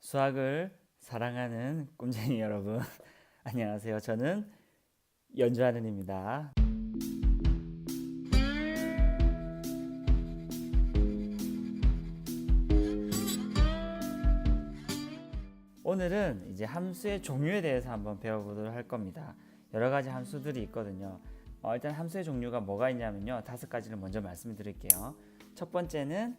수학을 사랑하는 꿈쟁이 여러분, 안녕하세요. 저는 연주하는입니다. 오늘은 이제 함수의 종류에 대해서 한번 배워보도록 할 겁니다. 여러 가지 함수들이 있거든요. 일단 함수의 종류가 뭐가 있냐면요. 5가지를 먼저 말씀드릴게요. 첫 번째는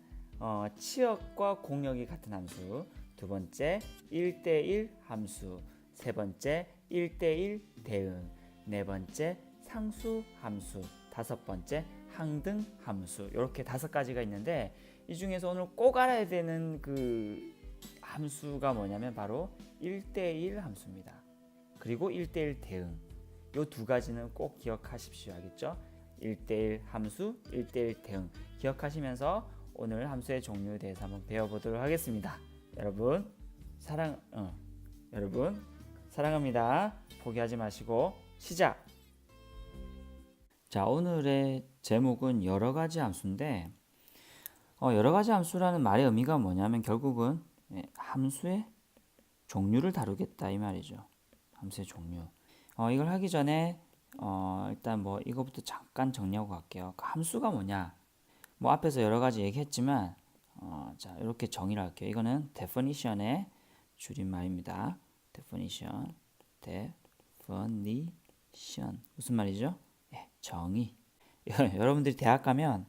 치역과 공역이 같은 함수, 두 번째 1대1 함수, 세 번째 1대1 대응, 네 번째 상수 함수, 다섯 번째 항등 함수. 이렇게 5가지가 있는데 이 중에서 오늘 꼭 알아야 되는 그 함수가 뭐냐면 바로 1대1 함수입니다. 그리고 1대1 대응. 이 2가지는 꼭 기억하십시오. 알겠죠? 1대1 함수, 1대1 대응. 기억하시면서 오늘 함수의 종류에 대해서 한번 배워보도록 하겠습니다. 여러분 사랑합니다. 포기하지 마시고 시작. 자, 오늘의 제목은 여러 가지 함수인데 여러 가지 함수라는 말의 의미가 뭐냐면 결국은 함수의 종류를 다루겠다 이 말이죠. 함수의 종류. 이걸 하기 전에 일단 이거부터 잠깐 정리하고 갈게요. 그 함수가 뭐냐? 앞에서 여러 가지 얘기했지만 자, 이렇게 정의를 할게요. 이거는 definition의 줄임말입니다. definition. 무슨 말이죠? 정의. 여러분들이 대학 가면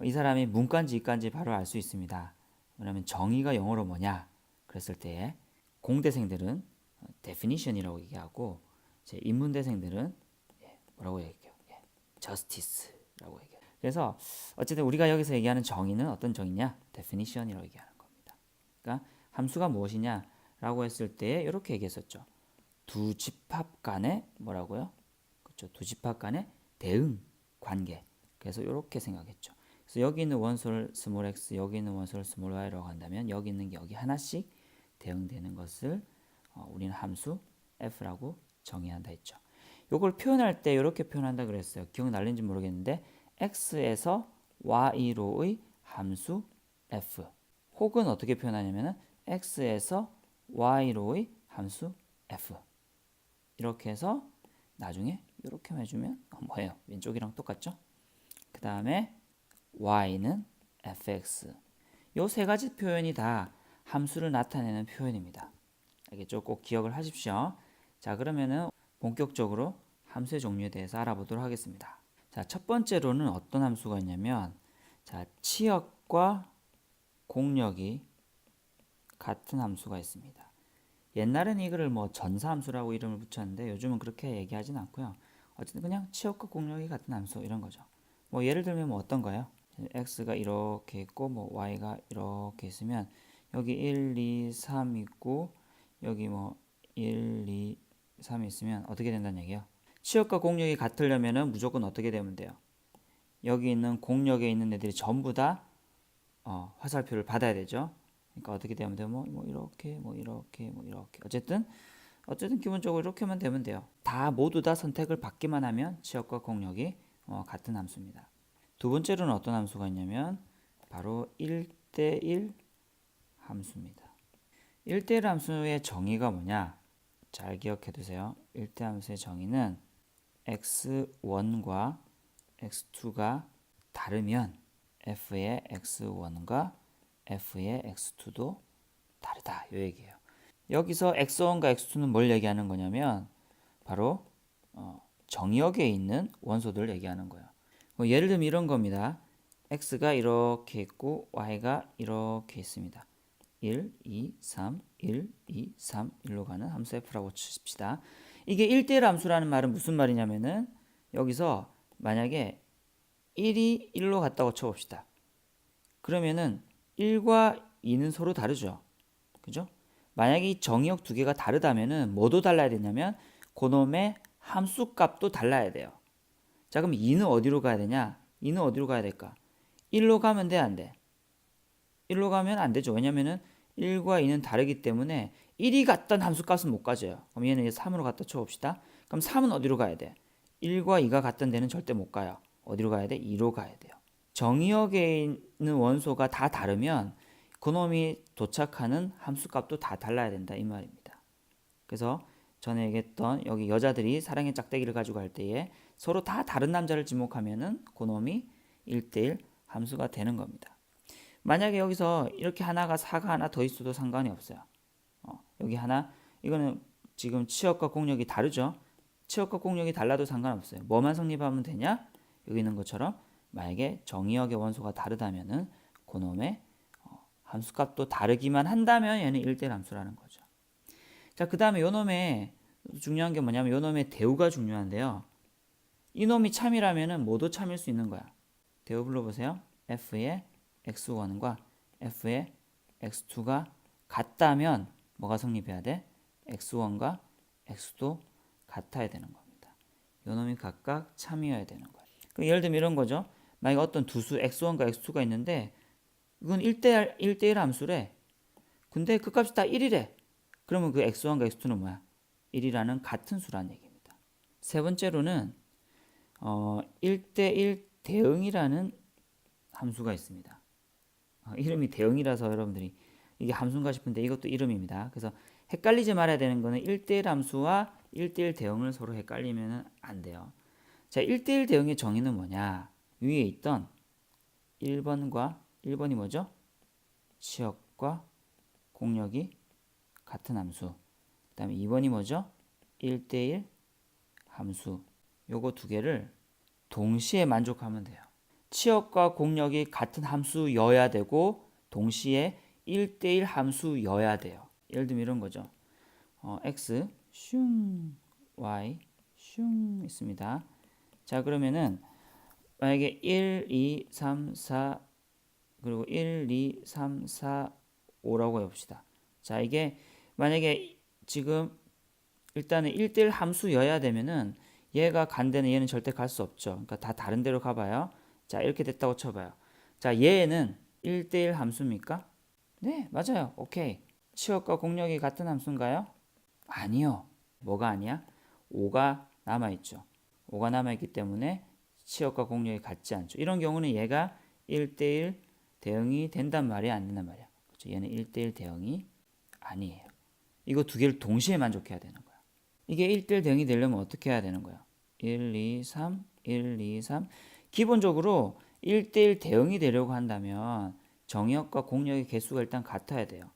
이 사람이 문과인지 이과인지 바로 알 수 있습니다. 왜냐면 정의가 영어로 뭐냐? 그랬을 때 공대생들은 definition이라고 얘기하고 제 인문대생들은 뭐라고 얘기해요? justice라고 얘기해요. 그래서 어쨌든 우리가 여기서 얘기하는 정의는 어떤 정의냐? definition이라고 얘기하는 겁니다. 그러니까 함수가 무엇이냐라고 했을 때 이렇게 얘기했었죠. 두 집합 간의 뭐라고요? 그렇죠. 두 집합 간의 대응 관계. 그래서 이렇게 생각했죠. 그래서 여기 있는 원소를 스몰 x, 여기 있는 원소를 스몰 y라고 한다면 여기 있는 게 여기 하나씩 대응되는 것을 우리는 함수 f라고 정의한다 했죠. 이걸 표현할 때 이렇게 표현한다 그랬어요. 기억날는지 모르겠는데 x에서 y로의 함수 f 혹은 어떻게 표현하냐면 x에서 y로의 함수 f 이렇게 해서 나중에 이렇게 해주면 뭐예요? 왼쪽이랑 똑같죠? 그 다음에 y는 fx. 요 3가지 표현이 다 함수를 나타내는 표현입니다. 알겠죠? 꼭 기억을 하십시오. 자, 그러면은 본격적으로 함수의 종류에 대해서 알아보도록 하겠습니다. 자, 첫 번째로는 어떤 함수가 있냐면 자, 치역과 공역이 같은 함수가 있습니다. 옛날에는 이거를 전사함수라고 이름을 붙였는데 요즘은 그렇게 얘기하진 않고요. 어쨌든 그냥 치역과 공역이 같은 함수 이런 거죠. 예를 들면 어떤 거예요? x가 이렇게 있고 y가 이렇게 있으면 여기 1, 2, 3 있고 여기 1, 2, 3 있으면 어떻게 된다는 얘기예요? 치역과 공역이 같으려면은 무조건 어떻게 되면 돼요? 여기 있는 공역에 있는 애들이 전부 다 화살표를 받아야 되죠. 그러니까 어떻게 되면 돼요? 이렇게 어쨌든 기본적으로 이렇게만 되면 돼요. 모두 다 선택을 받기만 하면 치역과 공역이 같은 함수입니다. 두 번째로는 어떤 함수가 있냐면 바로 1대1 함수입니다. 1대1 함수의 정의가 뭐냐? 잘 기억해 두세요. 1대 함수의 정의는 x1과 x2가 다르면 f의 x1과 f의 x2도 다르다 이 얘기예요. 여기서 x1과 x2는 뭘 얘기하는 거냐면 바로 정역에 있는 원소들을 얘기하는 거예요. 예를 들면 이런 겁니다. x가 이렇게 있고 y가 이렇게 있습니다. 1, 2, 3, 1, 2, 3, 1로 가는 함수 f라고 칩시다. 이게 1대1 함수라는 말은 무슨 말이냐면은 여기서 만약에 1이 1로 갔다고 쳐봅시다. 그러면은 1과 2는 서로 다르죠. 그죠? 만약에 이 정의역 2개가 다르다면은 뭐도 달라야 되냐면 그놈의 함수 값도 달라야 돼요. 자, 그럼 2는 어디로 가야 되냐? 2는 어디로 가야 될까? 1로 가면 돼, 안 돼? 1로 가면 안 되죠. 왜냐면은 1과 2는 다르기 때문에 1이 갔던 함수값은 못 가져요. 그럼 얘는 3으로 갖다 쳐봅시다. 그럼 3은 어디로 가야 돼? 1과 2가 같던 데는 절대 못 가요. 어디로 가야 돼? 2로 가야 돼요. 정의역에 있는 원소가 다 다르면 그놈이 도착하는 함수값도 다 달라야 된다 이 말입니다. 그래서 전에 얘기했던 여기 여자들이 사랑의 짝대기를 가지고 갈 때에 서로 다 다른 남자를 지목하면은 그놈이 1대1 함수가 되는 겁니다. 만약에 여기서 이렇게 하나가 4가 하나 더 있어도 상관이 없어요. 여기 하나 이거는 지금 치역과 공력이 다르죠. 치역과 공력이 달라도 상관없어요. 뭐만 성립하면 되냐? 여기 있는 것처럼 만약에 정의역의 원소가 다르다면은 그놈의 함수값도 다르기만 한다면 얘는 1대1 함수라는 거죠. 자, 그 다음에 요놈의 중요한 게 뭐냐면 요놈의 대우가 중요한데요. 이놈이 참이라면은 뭐도 참일 수 있는 거야. 대우 불러보세요. F의 X1과 F의 X2가 같다면 뭐가 성립해야 돼? X1과 X2도 같아야 되는 겁니다. 요놈이 각각 참이어야 되는 거예요. 그럼 예를 들면 이런 거죠. 만약에 어떤 두 수 X1과 X2가 있는데 이건 1대1 함수래. 근데 그 값이 다 1이래. 그러면 그 X1과 X2는 뭐야? 1이라는 같은 수라는 얘기입니다. 세 번째로는 1대1 대응이라는 함수가 있습니다. 이름이 대응이라서 여러분들이 이게 함수인가 싶은데 이것도 이름입니다. 그래서 헷갈리지 말아야 되는 거는 1대1 함수와 1대1 대응을 서로 헷갈리면 안 돼요. 자, 1대1 대응의 정의는 뭐냐? 위에 있던 1번이 뭐죠? 치역과 공력이 같은 함수. 그 다음에 2번이 뭐죠? 1대1 함수. 요거 두 개를 동시에 만족하면 돼요. 치역과 공력이 같은 함수여야 되고 동시에 1대1 함수여야 돼요. 예를 들면 이런 거죠. x 슝 y 슝 있습니다. 자, 그러면은 만약에 1, 2, 3, 4 그리고 1, 2, 3, 4, 5라고 해봅시다. 자, 이게 만약에 지금 일단은 1대1 함수여야 되면은 얘가 간 데는 얘는 절대 갈 수 없죠. 그러니까 다 다른 데로 가봐요. 자, 이렇게 됐다고 쳐봐요. 자, 얘는 1대1 함수입니까? 네, 맞아요. 오케이. 치역과 공력이 같은 함수인가요? 아니요. 뭐가 아니야? 5가 남아있죠. 5가 남아있기 때문에 치역과 공력이 같지 않죠. 이런 경우는 얘가 1대1 대응이 된단 말이야, 안 된단 말이야. 그렇죠? 얘는 1대1 대응이 아니에요. 이거 두 개를 동시에 만족해야 되는 거야. 이게 1대1 대응이 되려면 어떻게 해야 되는 거야? 1, 2, 3, 1, 2, 3. 기본적으로 1대1 대응이 되려고 한다면 정의역과 공력의 개수가 일단 같아야 돼요.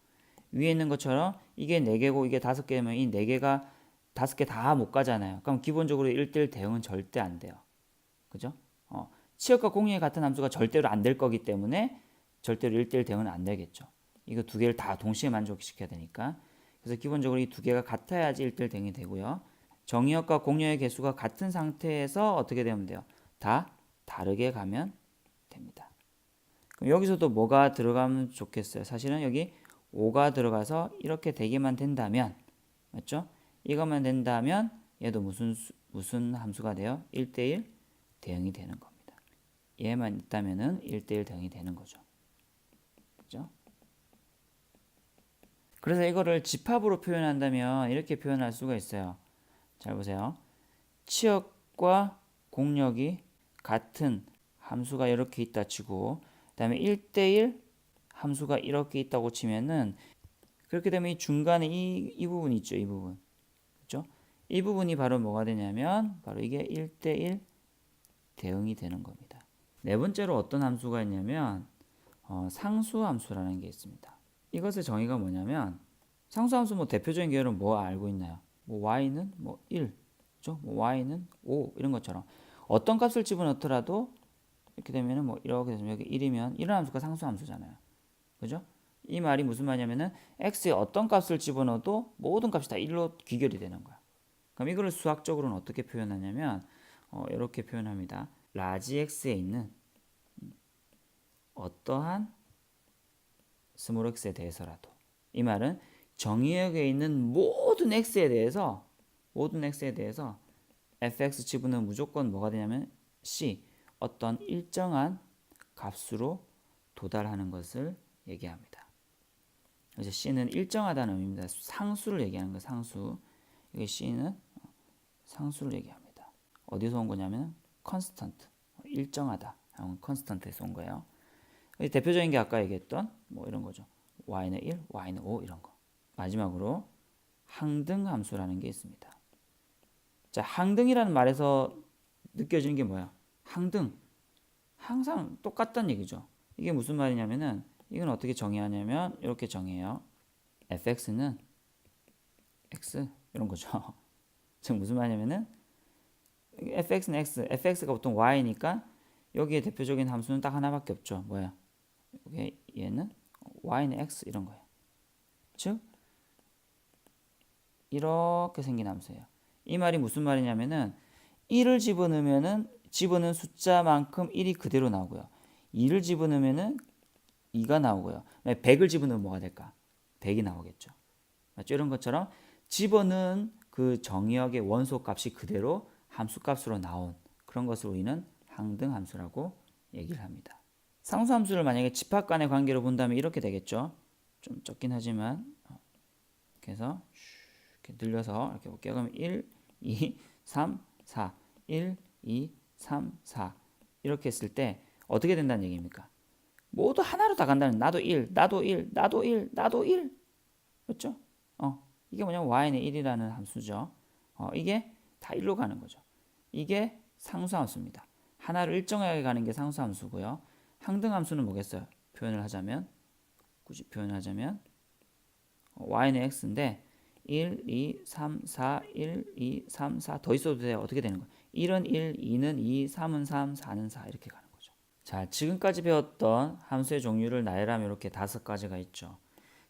위에 있는 것처럼 이게 4개고 이게 5개면 이 4개가 5개 다 못 가잖아요. 그럼 기본적으로 1대1 대응은 절대 안 돼요. 그죠? 치역과 공력이 같은 함수가 절대로 안 될 거기 때문에 절대로 1대1 대응은 안 되겠죠. 이거 두 개를 다 동시에 만족시켜야 되니까. 그래서 기본적으로 이 두 개가 같아야지 1대1 대응이 되고요. 정의역과 공력의 개수가 같은 상태에서 어떻게 되면 돼요? 다 다르게 가면 됩니다. 그럼 여기서도 뭐가 들어가면 좋겠어요? 사실은 여기 5가 들어가서 이렇게 되기만 된다면, 맞죠? 이것만 된다면 얘도 무슨 함수가 돼요? 1대1 대응이 되는 겁니다. 얘만 있다면은 1대1 대응이 되는 거죠. 그죠? 그래서 이거를 집합으로 표현한다면 이렇게 표현할 수가 있어요. 잘 보세요. 치역과 공력이 같은 함수가 이렇게 있다 치고 그다음에 1대1 함수가 이렇게 있다고 치면은 그렇게 되면 이 중간에 이 부분 있죠. 이 부분. 그렇죠? 이 부분이 바로 뭐가 되냐면 바로 이게 1대1 대응이 되는 겁니다. 네 번째로 어떤 함수가 있냐면 상수함수라는 게 있습니다. 이것의 정의가 뭐냐면 상수함수 뭐 대표적인 계열은 뭐 알고 있나요? 뭐 y는 뭐 1, 그렇죠? 뭐 y는 5 이런 것처럼 어떤 값을 집어넣더라도 이렇게 되면은 뭐 이렇게 되면 여기 1이면 이런 함수가 상수함수잖아요. 그죠? 이 말이 무슨 말이냐면은 x에 어떤 값을 집어넣어도 모든 값이 다 1로 귀결이 되는 거야. 그럼 이거를 수학적으로는 어떻게 표현하냐면 이렇게 표현합니다. 라지 x에 있는 어떠한 스몰 x에 대해서라도 이 말은 정의역에 있는 모든 x에 대해서 fx 지분은 무조건 뭐가 되냐면 c 어떤 일정한 값으로 도달하는 것을 얘기합니다. 그래서 c는 일정하다는 의미입니다. 상수를 얘기하는 거예요. 상수. 여기 c는 상수를 얘기합니다. 어디서 온 거냐면 constant 일정하다. constant에서 온 거예요. 대표적인 게 아까 얘기했던 뭐 이런 거죠. y는 1, y는 5 이런 거. 마지막으로 항등함수라는 게 있습니다. 자, 항등이라는 말에서 느껴지는 게 뭐야? 항등. 항상 똑같다는 얘기죠. 이게 무슨 말이냐면은 이건 어떻게 정의해야 하냐면 이렇게 정의해요. fx는 x 이런 거죠. 지금 무슨 말이냐면은 fx는 x, fx가 보통 y니까 여기에 대표적인 함수는 딱 하나밖에 없죠. 뭐야? 여기 얘는 y는 x 이런 거예요. 즉 이렇게 생긴 함수예요. 이 말이 무슨 말이냐면은 1을 집어넣으면은 집어넣은 숫자만큼 1이 그대로 나오고요. 2를 집어넣으면은 2가 나오고요. 100을 집어넣으면 뭐가 될까? 100이 나오겠죠. 맞죠? 이런 것처럼 집어넣은 그 정의역의 원소 값이 그대로 함수 값으로 나온 그런 것을 우리는 항등함수라고 얘기를 합니다. 상수함수를 만약에 집합 간의 관계로 본다면 이렇게 되겠죠. 좀 적긴 하지만 그래서 이렇게 늘려서 이렇게 볼게요. 그럼 1, 2, 3, 4 1, 2, 3, 4 이렇게 했을 때 어떻게 된다는 얘기입니까? 모두 하나로 다 간다는 나도 1, 나도 1, 나도 1, 나도 1 그렇죠? 이게 뭐냐면 y는 1이라는 함수죠. 이게 다 1로 가는 거죠. 이게 상수함수입니다. 하나를 일정하게 가는 게 상수함수고요. 항등함수는 뭐겠어요? 표현을 하자면 굳이 표현을 하자면 y는 x인데 1, 2, 3, 4, 1, 2, 3, 4 더 있어도 돼요. 어떻게 되는 거예요? 1은 1, 2는 2, 3은 3, 4는 4 이렇게 가는 거죠. 자, 지금까지 배웠던 함수의 종류를 나열하면 이렇게 5가지가 있죠.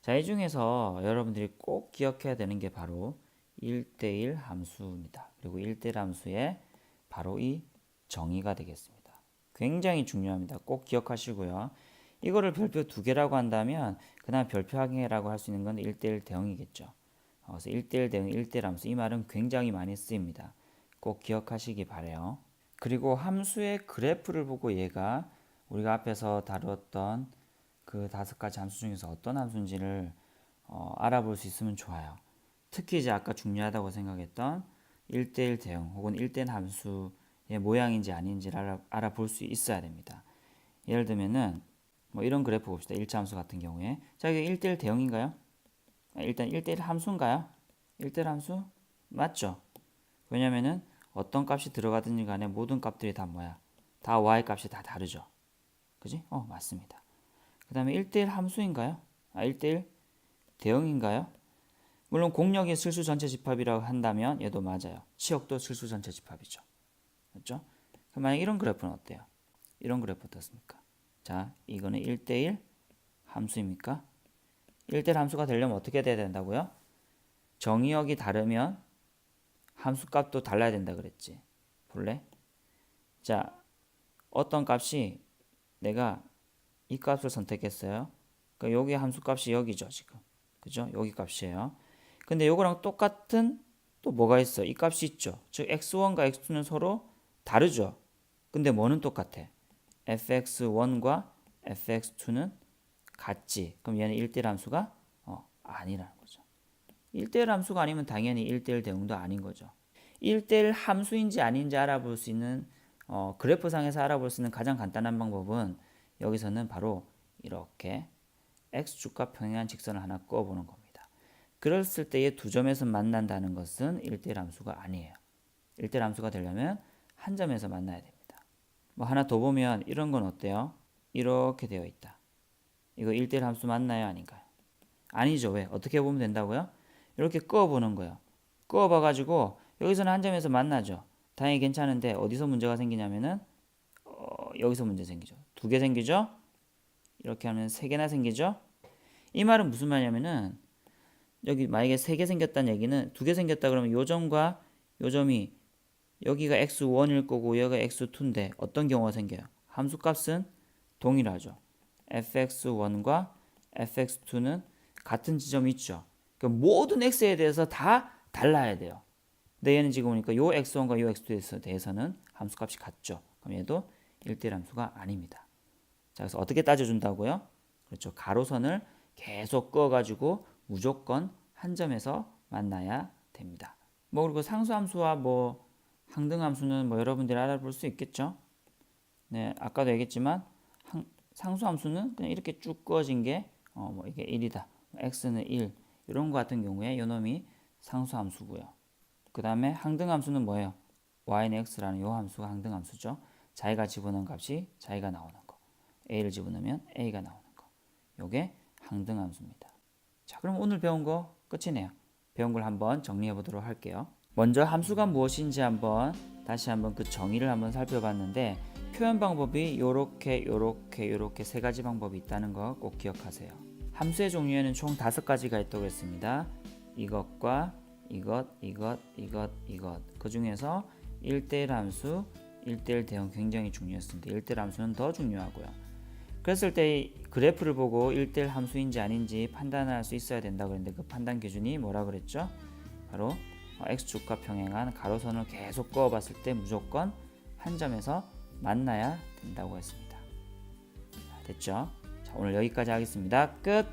자, 이 중에서 여러분들이 꼭 기억해야 되는 게 바로 1대1 함수입니다. 그리고 1대1 함수의 바로 이 정의가 되겠습니다. 굉장히 중요합니다. 꼭 기억하시고요. 이거를 별표 2개라고 한다면 그다음 별표 항해라고 할 수 있는 건 1대1 대응이겠죠. 그래서 1대1 대응, 1대1 함수 이 말은 굉장히 많이 쓰입니다. 꼭 기억하시기 바래요. 그리고 함수의 그래프를 보고 얘가 우리가 앞에서 다루었던 그 5가지 함수 중에서 어떤 함수인지를 알아볼 수 있으면 좋아요. 특히 이제 아까 중요하다고 생각했던 1대1 대응 혹은 1대1 함수의 모양인지 아닌지를 알아볼 수 있어야 됩니다. 예를 들면은 뭐 이런 그래프 봅시다. 1차 함수 같은 경우에 자 이게 1대1 대응인가요? 일단 1대1 함수인가요? 1대1 함수? 맞죠? 왜냐면은 어떤 값이 들어가든지 간에 모든 값들이 다 뭐야? 다 y 값이 다 다르죠. 그지? 맞습니다. 그 다음에 1대1 함수인가요? 1대1 대응인가요? 물론 공역이 실수 전체 집합이라고 한다면 얘도 맞아요. 치역도 실수 전체 집합이죠. 맞죠? 그럼 만약 이런 그래프는 어때요? 이런 그래프 어떻습니까? 자, 이거는 1대1 함수입니까? 1대1 함수가 되려면 어떻게 돼야 된다고요? 정의역이 다르면 함수값도 달라야 된다 그랬지. 볼래? 자, 어떤 값이 내가 이 값을 선택했어요. 그러니까 여기 함수값이 여기죠, 지금. 그죠? 여기 값이에요. 근데 요거랑 똑같은 또 뭐가 있어? 이 값이 있죠. 즉 x1과 x2는 서로 다르죠. 근데 뭐는 똑같아? fx1과 fx2는 같지. 그럼 얘는 1대1 함수가 아니라는 거죠. 1대1 함수가 아니면 당연히 1대1 대응도 아닌 거죠. 1대1 함수인지 아닌지 알아볼 수 있는 그래프상에서 알아볼 수 있는 가장 간단한 방법은 여기서는 바로 이렇게 x축과 평행한 직선을 하나 그어보는 겁니다. 그랬을 때의 두 점에서 만난다는 것은 1대1 함수가 아니에요. 1대1 함수가 되려면 한 점에서 만나야 됩니다. 뭐 하나 더 보면 이런 건 어때요? 이렇게 되어 있다. 이거 1대1 함수 맞나요? 아닌가요? 아니죠. 왜? 어떻게 보면 된다고요? 이렇게 그어보는 거예요. 그어봐가지고 여기서는 한 점에서 만나죠. 당연히 괜찮은데 어디서 문제가 생기냐면은 여기서 문제 생기죠. 2개 생기죠? 이렇게 하면 3개나 생기죠? 이 말은 무슨 말이냐면은 여기 만약에 3개 생겼다는 얘기는 2개 생겼다 그러면 요 점과 요 점이 여기가 x1일 거고 여기가 x2인데 어떤 경우가 생겨요? 함수값은 동일하죠. fx1과 fx2는 같은 지점이 있죠. 그러니까 모든 x에 대해서 다 달라야 돼요. 근데 얘는 지금 보니까 요 x1과 요 x2에 대해서는 함수값이 같죠. 그럼 얘도 1대1 함수가 아닙니다. 자, 그래서 어떻게 따져준다고요? 그렇죠. 가로선을 계속 그어가지고 무조건 한 점에서 만나야 됩니다. 뭐 그리고 상수함수와 뭐 항등함수는 뭐 여러분들이 알아볼 수 있겠죠. 네, 아까도 얘기했지만 상수함수는 그냥 이렇게 쭉 그어진 게 뭐 이게 1이다. x는 1. 이런 거 같은 경우에 요놈이 상수함수고요. 그 다음에 항등함수는 뭐예요? y는 x라는 요 함수가 항등함수죠. 자기가 집어넣은 값이 자기가 나오는 거. a를 집어넣으면 a가 나오는 거. 요게 항등함수입니다. 자, 그럼 오늘 배운 거 끝이네요. 배운 걸 한번 정리해 보도록 할게요. 먼저 함수가 무엇인지 다시 한번 그 정의를 한번 살펴봤는데 표현 방법이 요렇게 세 가지 방법이 있다는 거 꼭 기억하세요. 함수의 종류에는 총 5가지가 있다고 했습니다. 이것과 이것. 그 중에서 1대1 함수, 1대1 대응 굉장히 중요했습니다. 1대1 함수는 더 중요하고요. 그랬을 때 그래프를 보고 1대1 함수인지 아닌지 판단할 수 있어야 된다고 했는데 그 판단 기준이 뭐라 그랬죠? 바로 x축과 평행한 가로선을 계속 그어봤을 때 무조건 한 점에서 만나야 된다고 했습니다. 됐죠? 자, 오늘 여기까지 하겠습니다. 끝!